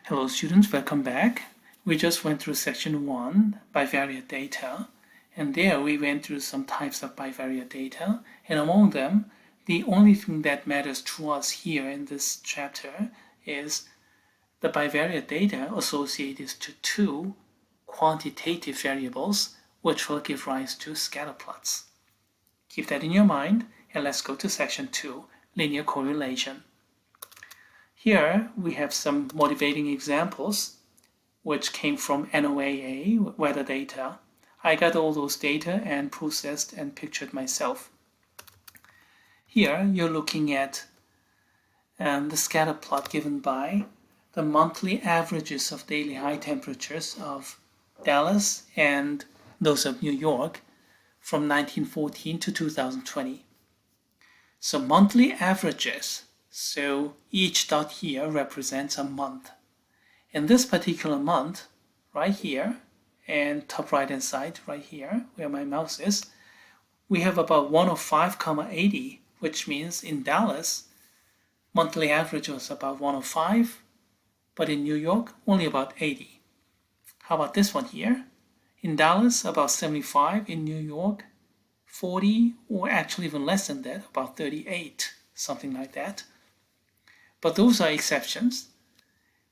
Hello students, welcome back. We just went through section 1, bivariate data, and there we went through some types of bivariate data, and among them, the only thing that matters to us here in this chapter is the bivariate data associated to two quantitative variables which will give rise to scatter plots. Keep that in your mind, and let's go to section 2, linear correlation. Here we have some motivating examples which came from NOAA weather data. I got all those data and processed and pictured myself. Here you're looking at the scatter plot given by the monthly averages of daily high temperatures of Dallas and those of New York from 1914 to 2020. So monthly averages. So each dot here represents a month. In this particular month, right here, and top right hand side, right here, where my mouse is, we have about 105,80, which means in Dallas, monthly average was about 105, but in New York, only about 80. How about this one here? In Dallas, about 75, in New York, 40, or actually even less than that, about 38, something like that. But those are exceptions.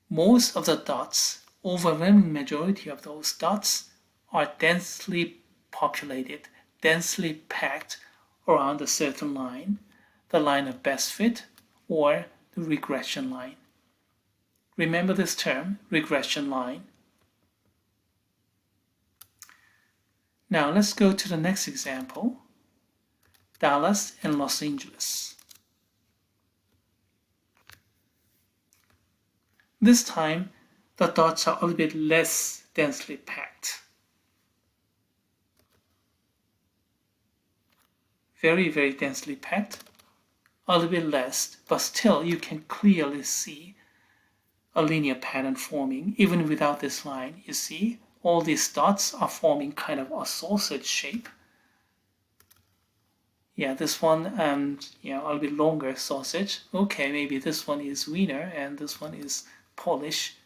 Most of the dots, overwhelming majority of those dots, are densely populated, densely packed around a certain line, the line of best fit or the regression line. Remember this term, regression line. Now let's go to the next example, Dallas and Los Angeles. This time, the dots are a little bit less densely packed. Very, very densely packed, a little bit less, but still you can clearly see a linear pattern forming. Even without this line, you see all these dots are forming kind of a sausage shape. Yeah, this one, a little bit longer sausage. Okay, maybe this one is wiener and this one is Polish.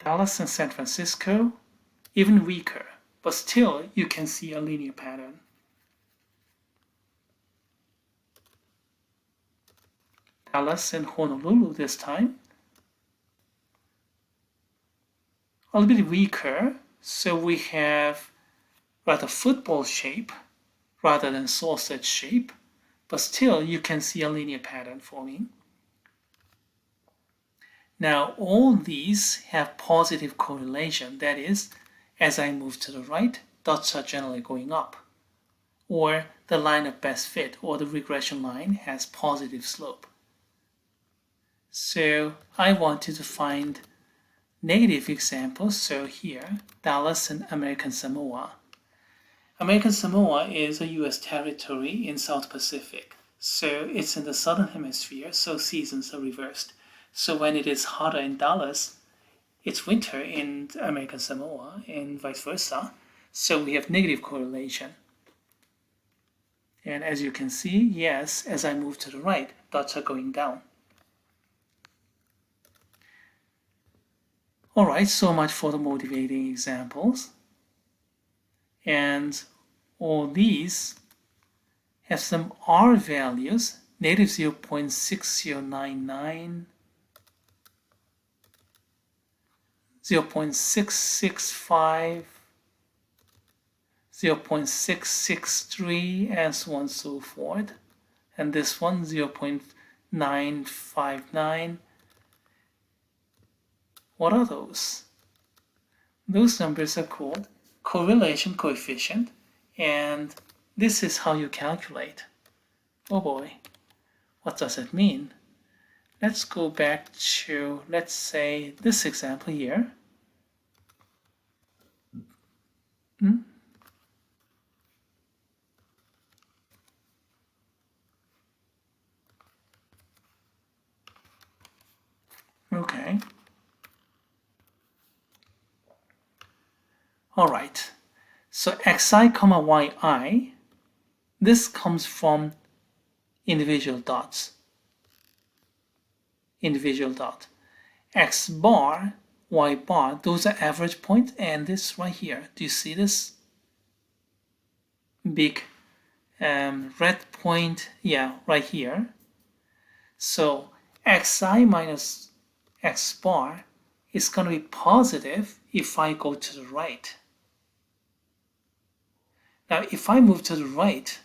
Dallas and San Francisco, even weaker, but still you can see a linear pattern. Dallas and Honolulu this time, a little bit weaker, so we have rather football shape rather than sausage shape, but still you can see a linear pattern forming. Now all these have positive correlation, that is, as I move to the right, dots are generally going up, or the line of best fit or the regression line has positive slope. So I wanted to find negative examples, so here, Dallas and American Samoa. American Samoa is a US territory in South Pacific, so it's in the southern hemisphere, so seasons are reversed. So when it is hotter in Dallas, it's winter in American Samoa and vice versa, so we have negative correlation. And as you can see, yes, as I move to the right, dots are going down. Alright, so much for the motivating examples. And all these have some R values, negative 0.6099, 0.665, 0.663, and so on and so forth. And this one, 0.959. What are those? Those numbers are called correlation coefficient, and this is how you calculate. Oh boy, what does it mean? Let's go back to, let's say, this example here. Okay. All right. So xi, yi, this comes from individual dots. Individual dot. X bar, Y bar, those are average points, and this right here. Do you see this big red point? Yeah, right here. So xi minus x bar is going to be positive if I go to the right. Now, if I move to the right,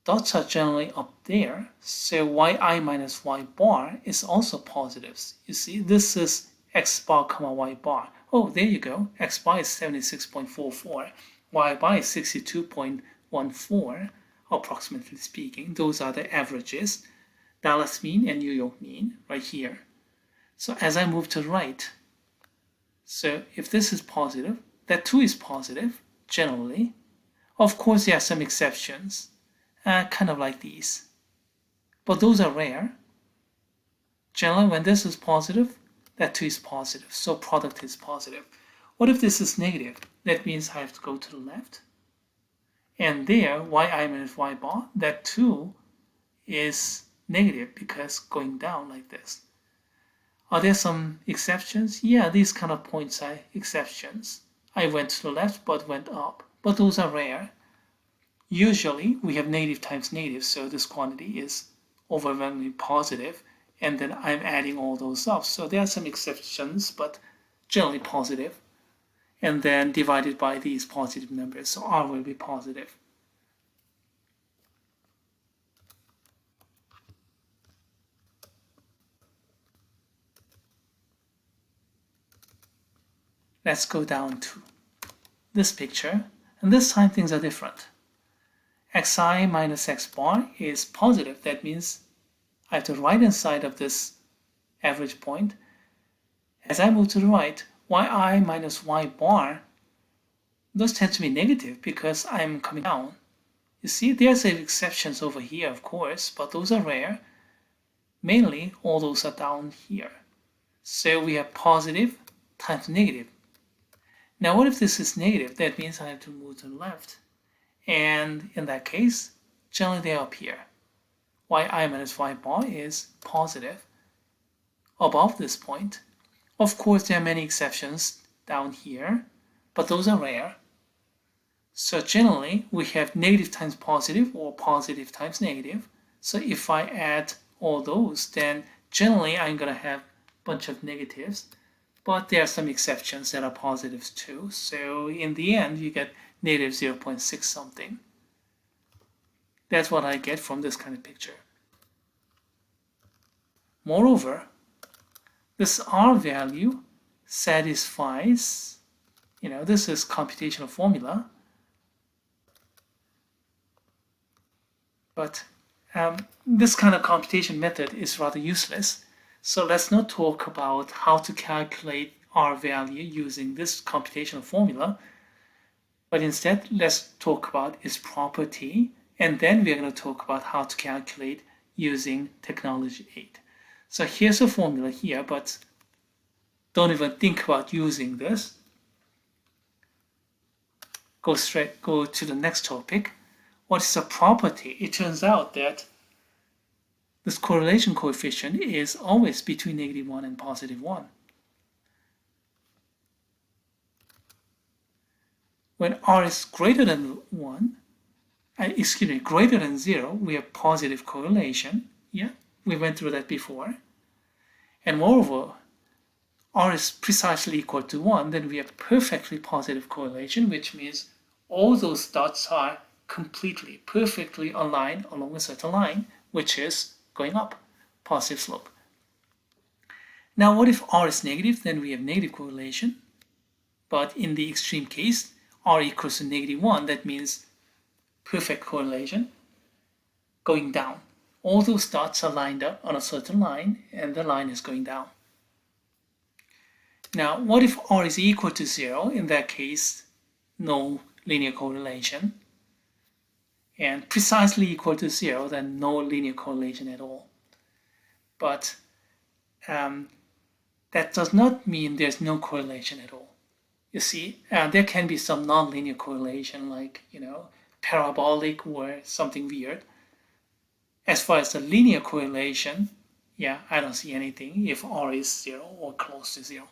dots are generally up there, so yi minus y bar is also positive. You see, this is x bar comma y bar. Oh, there you go. X bar is 76.44. Y bar is 62.14, approximately speaking. Those are the averages, Dallas mean and New York mean, right here. So as I move to the right, so if this is positive, that too is positive, generally. Of course, there are some exceptions. Kind of like these. But those are rare. Generally, when this is positive, that too is positive. So product is positive. What if this is negative? That means I have to go to the left. And there, yi minus y bar, that too is negative because going down like this. Are there some exceptions? Yeah, these kind of points are exceptions. I went to the left but went up. But those are rare. Usually we have negative times negative, so this quantity is overwhelmingly positive, and then I'm adding all those up. So there are some exceptions, but generally positive, and then divided by these positive numbers, so R will be positive. Let's go down to this picture, and this time things are different. Xi minus x bar is positive. That means I have the right hand side of this average point. As I move to the right, yi minus y bar, those tend to be negative because I'm coming down. You see, there's exceptions over here, of course, but those are rare. Mainly, all those are down here. So we have positive times negative. Now, what if this is negative? That means I have to move to the left. And in that case, generally they're up here. yi minus y bar is positive above this point. Of course, there are many exceptions down here, but those are rare. So generally, we have negative times positive or positive times negative. So if I add all those, then generally I'm going to have a bunch of negatives, but there are some exceptions that are positives too. So in the end, you get negative 0.6 something. That's what I get from this kind of picture. Moreover, this R value satisfies, this is computational formula, but this kind of computation method is rather useless. So let's not talk about how to calculate R value using this computational formula, but instead let's talk about its property, and then we're going to talk about how to calculate using technology 8. So here's a formula here, but don't even think about using this. Go to the next topic. What is the property? It turns out that this correlation coefficient is always between -1 and +1. When R is greater than 1, greater than 0, we have positive correlation. Yeah, we went through that before. And moreover, R is precisely equal to 1, then we have perfectly positive correlation, which means all those dots are completely, perfectly aligned along a certain line, which is going up, positive slope. Now, what if R is negative? Then we have negative correlation. But in the extreme case, R equals to -1, that means perfect correlation going down. All those dots are lined up on a certain line, and the line is going down. Now, what if R is equal to 0? In that case, no linear correlation. And precisely equal to 0, then no linear correlation at all. But that does not mean there's no correlation at all. You see, there can be some nonlinear correlation, like, parabolic or something weird. As far as the linear correlation, yeah, I don't see anything if R is 0 or close to 0.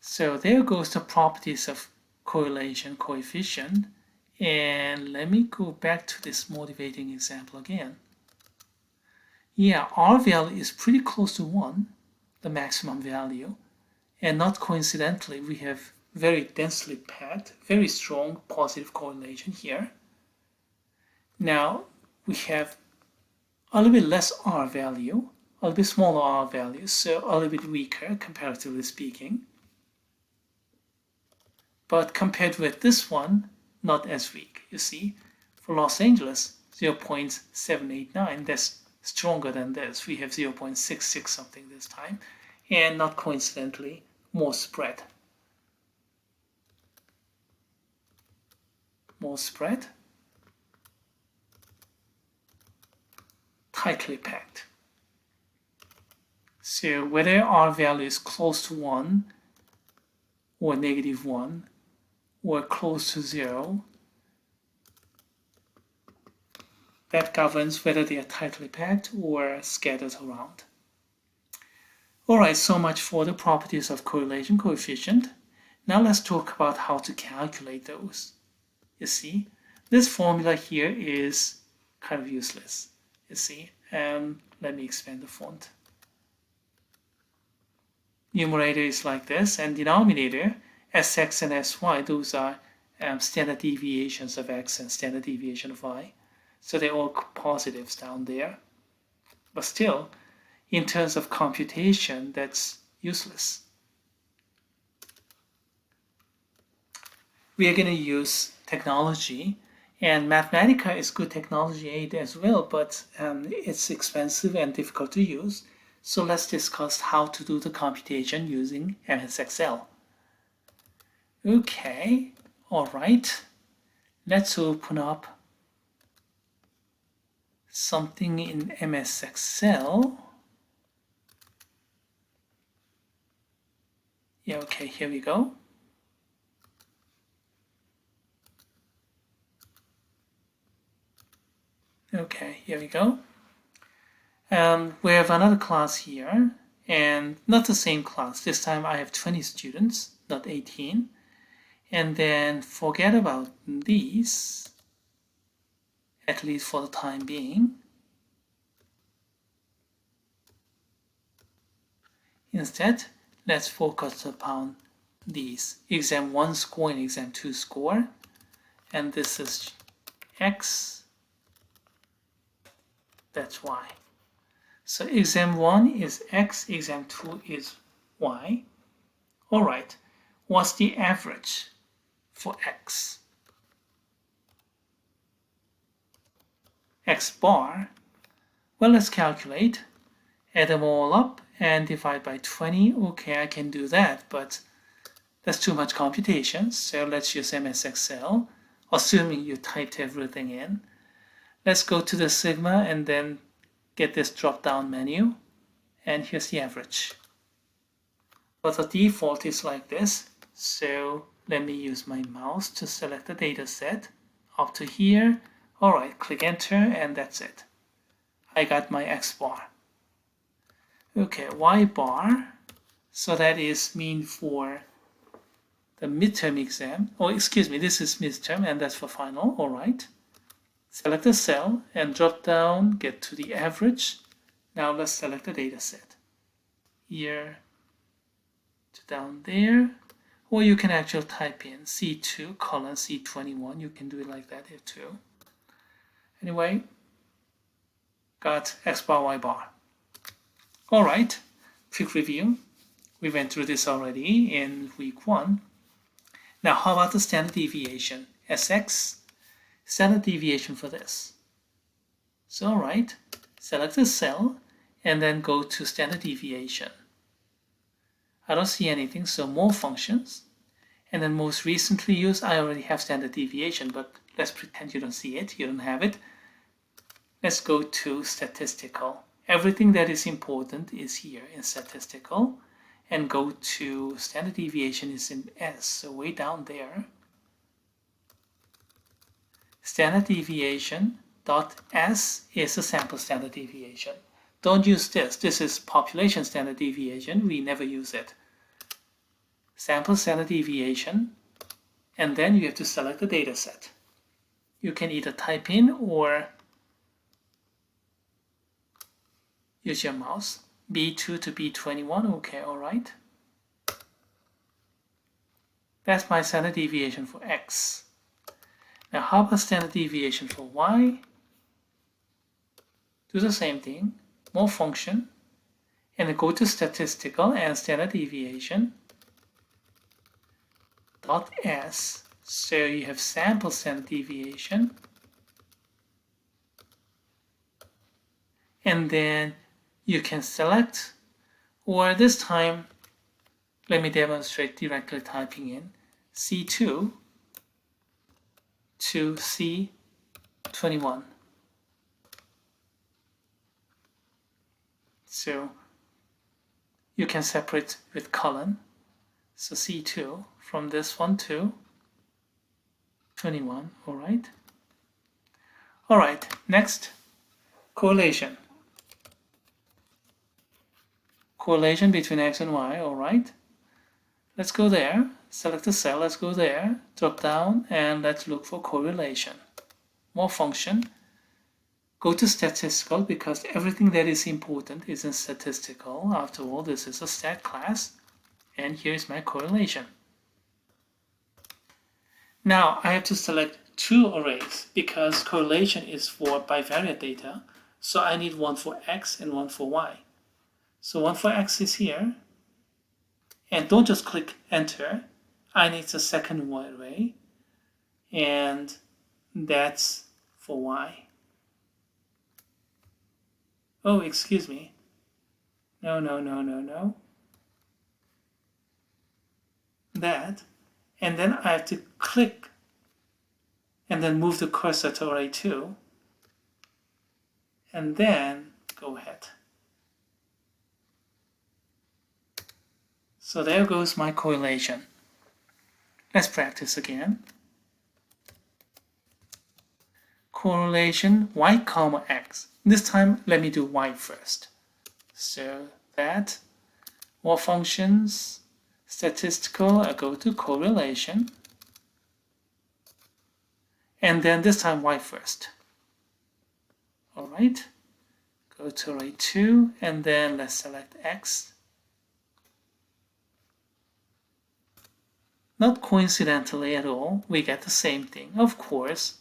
So there goes the properties of correlation coefficient. And let me go back to this motivating example again. Yeah, R value is pretty close to 1, the maximum value. And not coincidentally, we have very densely packed, very strong positive correlation here. Now, we have a little bit less R value, a little bit smaller R value, so a little bit weaker comparatively speaking. But compared with this one, not as weak, you see. For Los Angeles, 0.789, that's stronger than this. We have 0.66 something this time, and not coincidentally, more spread. More spread. Tightly packed. So whether R value is close to 1 or -1 or close to 0, that governs whether they are tightly packed or scattered around. Alright, so much for the properties of correlation coefficient. Now let's talk about how to calculate those. You see, this formula here is kind of useless. You see, let me expand the font. Numerator is like this, and denominator, Sx and Sy, those are standard deviations of x and standard deviation of y. So they're all positives down there. But still, in terms of computation, that's useless. We are going to use technology, and Mathematica is good technology aid as well, but it's expensive and difficult to use. So let's discuss how to do the computation using MS Excel. Okay, all right. Let's open up something in MS Excel. Yeah, okay, here we go. Okay, here we go. We have another class here, and not the same class. This time I have 20 students, not 18. And then forget about these, at least for the time being. Instead, let's focus upon these. Exam 1 score and exam 2 score. And this is X, that's Y. So exam 1 is X, exam 2 is Y. All right, what's the average for X? X bar, well, let's calculate. Add them all up and divide by 20. Okay, I can do that, but that's too much computation. So let's use MS Excel, assuming you typed everything in. Let's go to the sigma and then get this drop-down menu, and here's the average. But the default is like this, so let me use my mouse to select the data set up to here. All right, click enter, and that's it. I got my X bar. Okay, Y bar, so that is mean for the midterm exam. Oh, excuse me, this is midterm, and that's for final. All right. Select a cell and drop down, get to the average. Now let's select the data set. Here to down there. Or you can actually type in C2 colon C21. You can do it like that here too. Anyway, got X bar, Y bar. All right, quick review. We went through this already in week 1. Now how about the standard deviation? Sx. Standard deviation for this. So all right, select a cell and then go to standard deviation. I don't see anything, so more functions. And then most recently used, I already have standard deviation, but let's pretend you don't see it, you don't have it. Let's go to statistical. Everything that is important is here in statistical. And go to standard deviation is in S, so way down there. standard deviation dot S is a sample standard deviation. Don't use this. This is population standard deviation. We never use it. Sample standard deviation, and then you have to select the data set. You can either type in or use your mouse. B2 to B21, okay, alright. That's my standard deviation for X. Now how about standard deviation for Y? Do the same thing, more function, and then go to statistical and standard deviation dot S. So you have sample standard deviation, and then you can select, or this time let me demonstrate directly typing in C2 to C21. So you can separate with colon. So C2 from this one to 21, alright? Alright, next, correlation. Correlation between X and Y, alright? Let's go there, select the cell, let's go there, drop down, and let's look for correlation. More function. Go to statistical because everything that is important is in statistical. After all, this is a stat class. And here's my correlation. Now I have to select two arrays because correlation is for bivariate data. So I need one for X and one for Y. So one for X is here. And don't just click enter. I need the second array. And that's for Y. Oh, excuse me. No. That. And then I have to click and then move the cursor to array 2. And then go ahead. So there goes my correlation. Let's practice again. Correlation Y comma X. This time let me do Y first. So that, more functions, statistical, I go to correlation. And then this time Y first. Alright, go to array 2 and then let's select X. Not coincidentally at all, we get the same thing. Of course,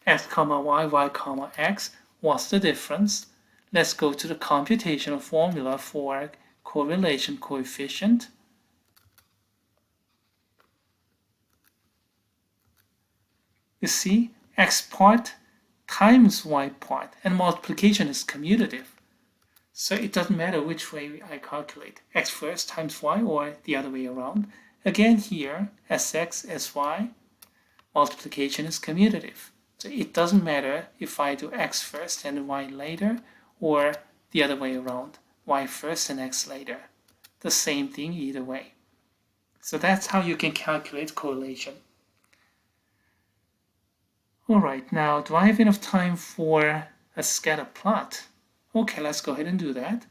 X comma Y, Y comma X. What's the difference? Let's go to the computational formula for correlation coefficient. You see, X part times Y part, and multiplication is commutative. So it doesn't matter which way I calculate, X first times Y or the other way around. Again here, Sx, Sy, multiplication is commutative. So it doesn't matter if I do X first and Y later, or the other way around, Y first and X later. The same thing either way. So that's how you can calculate correlation. Alright, now do I have enough time for a scatter plot? Okay, let's go ahead and do that.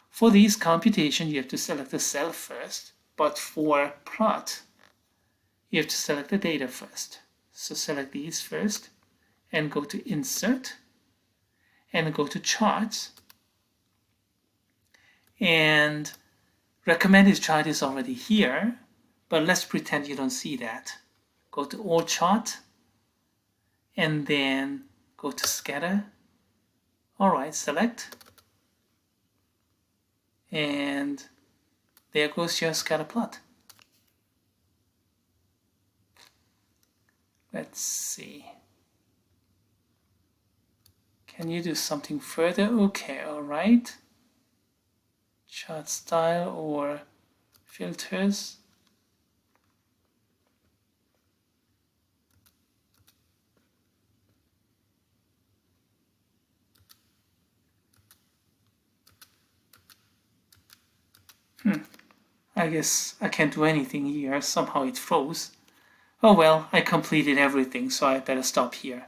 For these computation, you have to select the cell first, but for plot, you have to select the data first. So select these first, and go to Insert, and go to Charts. And recommended chart is already here, but let's pretend you don't see that. Go to All Chart, and then go to Scatter. Alright, select. And there goes your scatter plot. Let's see. Can you do something further? Okay, alright. Chart style or filters. I guess I can't do anything here. Somehow it froze. Oh well, I completed everything, so I better stop here.